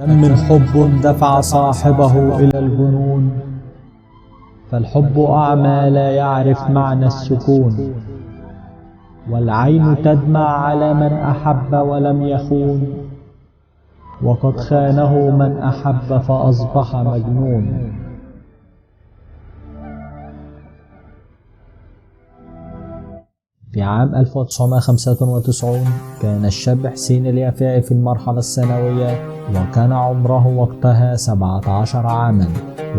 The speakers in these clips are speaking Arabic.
كم من حب دفع صاحبه إلى الجنون، فالحب أعمى لا يعرف معنى السكون، والعين تدمع على من أحب ولم يخون، وقد خانه من أحب فأصبح مجنون. في عام 1995 كان الشاب حسين اليافعي في المرحلة الثانوية، وكان عمره وقتها 17 عاما،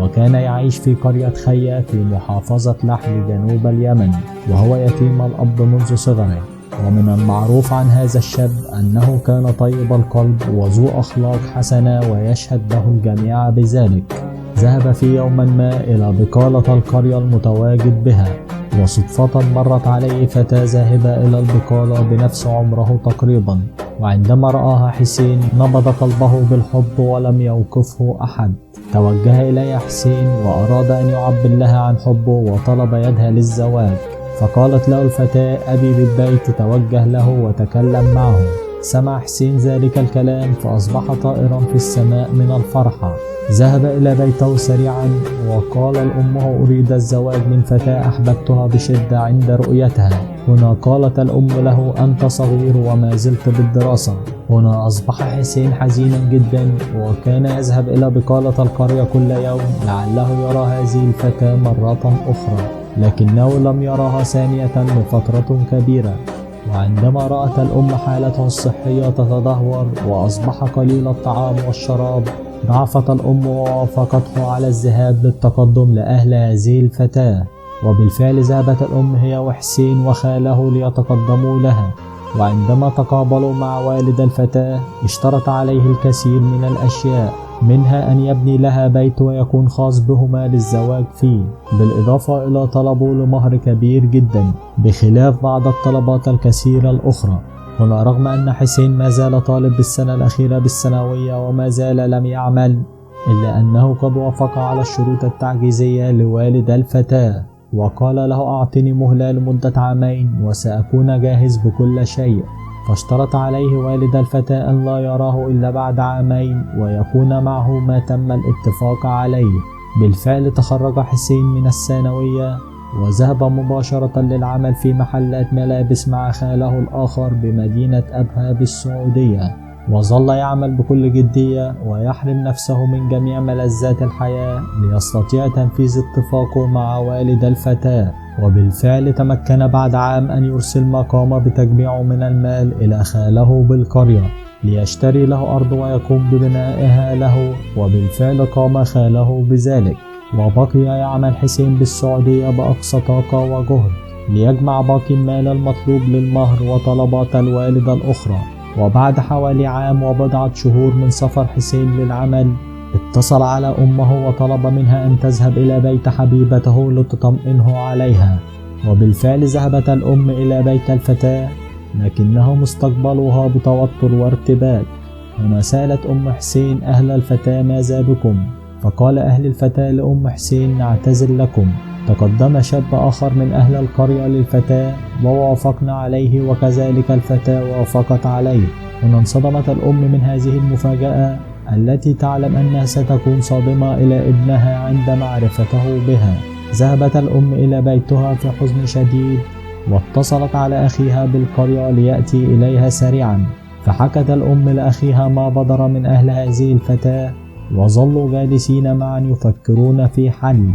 وكان يعيش في قرية خيا في محافظة لحج جنوب اليمن، وهو يتيم الأب منذ صغره. ومن المعروف عن هذا الشاب أنه كان طيب القلب وذو أخلاق حسنة ويشهد له الجميع بذلك. ذهب في يوم ما إلى بقالة القرية المتواجد بها، وصدفة مرت عليه فتاة ذاهبة إلى البقالة بنفس عمره تقريبا، وعندما رآها حسين نبض قلبه بالحب ولم يوقفه أحد. توجه إليها حسين وأراد أن يعبر لها عن حبه وطلب يدها للزواج، فقالت له الفتاة: أبي بالبيت، توجه له وتكلم معه. سمع حسين ذلك الكلام فأصبح طائرا في السماء من الفرحة. ذهب إلى بيته سريعا وقال لأمه: أريد الزواج من فتاة أحببتها بشدة عند رؤيتها. هنا قالت الأم له: أنت صغير وما زلت بالدراسة. هنا أصبح حسين حزينا جدا، وكان يذهب إلى بقالة القرية كل يوم لعله يرى هذه الفتاة مرة أخرى، لكنه لم يراها ثانية لفترة كبيرة. وعندما رأت الأم حالته الصحية تتدهور وأصبح قليل الطعام والشراب، ضعفت الأم ووافقته على الذهاب للتقدم لأهل هذه الفتاة. وبالفعل ذهبت الأم هي وحسين وخاله ليتقدموا لها، وعندما تقابلوا مع والد الفتاة اشترط عليه الكثير من الأشياء، منها أن يبني لها بيت ويكون خاص بهما للزواج فيه، بالإضافة إلى طلبه لمهر كبير جدا بخلاف بعض الطلبات الكثيرة الأخرى. هنا رغم أن حسين ما زال طالب بالسنة الأخيرة بالثانوية وما زال لم يعمل، إلا أنه قد وافق على الشروط التعجيزية لوالد الفتاة، وقال له: أعطني مهلة لمدة عامين وسأكون جاهز بكل شيء. فاشترط عليه والد الفتاة أن لا يراه إلا بعد عامين ويكون معه ما تم الاتفاق عليه. بالفعل تخرج حسين من الثانوية وذهب مباشرة للعمل في محلات ملابس مع خاله الآخر بمدينة أبها بالسعودية، وظل يعمل بكل جدية ويحرم نفسه من جميع ملذات الحياة ليستطيع تنفيذ اتفاقه مع والد الفتاة. وبالفعل تمكن بعد عام أن يرسل ما قام بتجميعه من المال إلى خاله بالقرية ليشتري له أرض ويقوم ببنائها له، وبالفعل قام خاله بذلك. وبقي يعمل حسين بالسعودية بأقصى طاقة وجهد ليجمع باقي المال المطلوب للمهر وطلبات الوالدة الأخرى. وبعد حوالي عام وبضعة شهور من سفر حسين للعمل، اتصل على أمه وطلب منها أن تذهب إلى بيت حبيبته لتطمئنه عليها. وبالفعل ذهبت الأم إلى بيت الفتاة، لكنهم استقبلوها بتوتر وارتباك. هنا سألت أم حسين أهل الفتاة: ماذا بكم؟ فقال أهل الفتاة لأم حسين: نعتذر لكم، تقدم شاب آخر من أهل القرية للفتاة ووافقنا عليه، وكذلك الفتاة وافقت عليه. هنا انصدمت الأم من هذه المفاجأة التي تعلم أنها ستكون صادمة إلى ابنها عند معرفته بها. ذهبت الأم إلى بيتها في حزن شديد، واتصلت على أخيها بالقرية ليأتي إليها سريعا. فحكت الأم لأخيها ما بدر من أهل هذه الفتاة، وظلوا جالسين معا يفكرون في حل.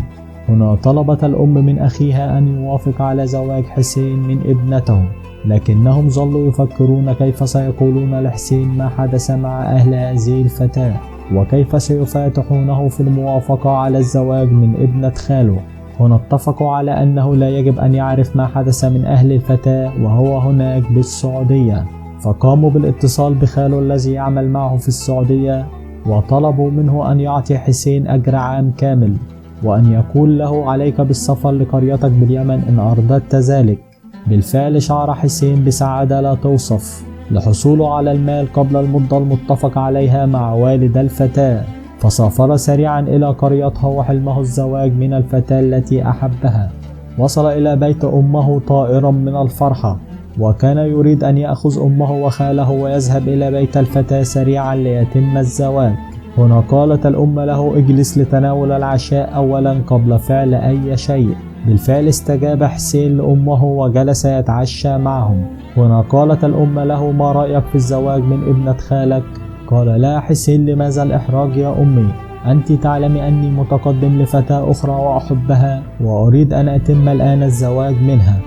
هنا طلبت الأم من أخيها أن يوافق على زواج حسين من ابنته، لكنهم ظلوا يفكرون كيف سيقولون لحسين ما حدث مع أهل هذه الفتاة، وكيف سيفاتحونه في الموافقة على الزواج من ابنة خاله. هنا اتفقوا على أنه لا يجب أن يعرف ما حدث من أهل الفتاة وهو هناك بالسعودية. فقاموا بالاتصال بخاله الذي يعمل معه في السعودية، وطلبوا منه أن يعطي حسين أجر عام كامل، وأن يقول له: عليك بالسفر لقريتك باليمن إن أردت ذلك. بالفعل شعر حسين بسعادة لا توصف لحصوله على المال قبل المدة المتفق عليها مع والد الفتاة، فسافر سريعا إلى قريتها وحلمه الزواج من الفتاة التي أحبها. وصل إلى بيت أمه طائرا من الفرحة، وكان يريد أن يأخذ أمه وخاله ويذهب إلى بيت الفتاة سريعا ليتم الزواج. هنا قالت الأم له: اجلس لتناول العشاء أولا قبل فعل أي شيء. بالفعل استجاب حسين لأمه وجلس يتعشى معهم. هنا قالت الأم له: ما رأيك في الزواج من ابنة خالك؟ قال: لا حسين، لماذا الإحراج يا أمي؟ أنت تعلم أني متقدم لفتاة أخرى وأحبها وأريد أن أتم الآن الزواج منها.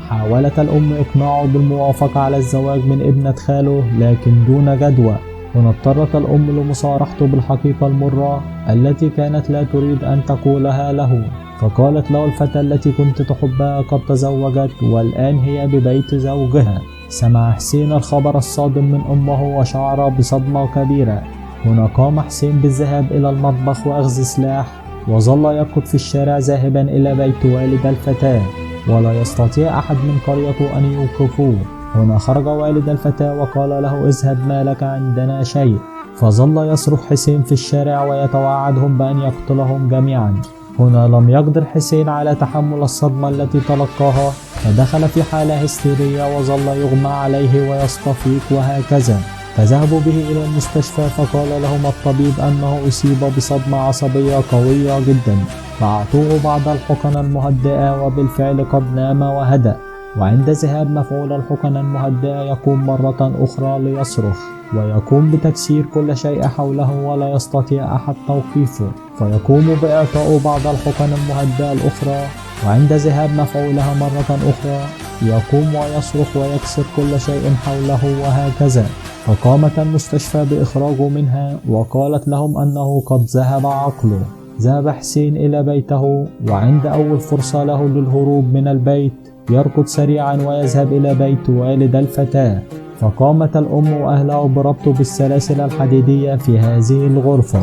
حاولت الأم إقناعه بالموافقة على الزواج من ابنة خاله لكن دون جدوى. هنا اضطرت الأم لمصارحته بالحقيقة المرة التي كانت لا تريد أن تقولها له، فقالت له: الفتاة التي كنت تحبها قد تزوجت والآن هي ببيت زوجها. سمع حسين الخبر الصادم من أمه وشعر بصدمة كبيرة. هنا قام حسين بالذهاب إلى المطبخ وأخذ سلاح وظل يركض في الشارع ذاهبا إلى بيت والد الفتاة، ولا يستطيع أحد من قريته أن يوقفوه. هنا خرج والد الفتاة وقال له: اذهب، ما لك عندنا شيء. فظل يصرخ حسين في الشارع ويتوعدهم بأن يقتلهم جميعا. هنا لم يقدر حسين على تحمل الصدمة التي تلقاها، فدخل في حالة هستيرية وظل يغمى عليه ويستفيق وهكذا. فذهبوا به إلى المستشفى، فقال لهم الطبيب أنه أصيب بصدمة عصبية قوية جدا، فأعطوه بعض الحقن المهدئة وبالفعل قد نام وهدأ. وعند ذهاب مفعول الحقن المهدئة يقوم مرة أخرى ليصرخ ويقوم بتكسير كل شيء حوله ولا يستطيع أحد توقيفه، فيقوم بإعطاء بعض الحقن المهدئة الأخرى. وعند ذهاب مفعولها مرة أخرى يقوم ويصرخ ويكسر كل شيء حوله وهكذا. فقامت المستشفى بإخراجه منها وقالت لهم أنه قد ذهب عقله. ذهب حسين إلى بيته، وعند أول فرصة له للهروب من البيت يركض سريعا ويذهب إلى بيت والد الفتاة. فقامت الأم وأهله بربطه بالسلاسل الحديدية في هذه الغرفة،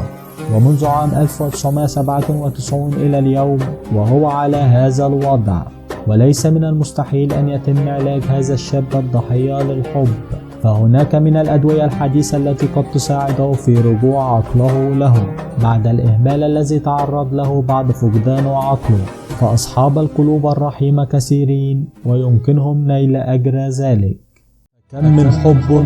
ومنذ عام 1997 إلى اليوم وهو على هذا الوضع. وليس من المستحيل أن يتم علاج هذا الشاب الضحية للحب، فهناك من الأدوية الحديثة التي قد تساعده في رجوع عقله له بعد الإهمال الذي تعرض له بعد فقدان عقله. فأصحاب القلوب الرحيمة كثيرين ويمكنهم نيل أجر ذلك. كم من حب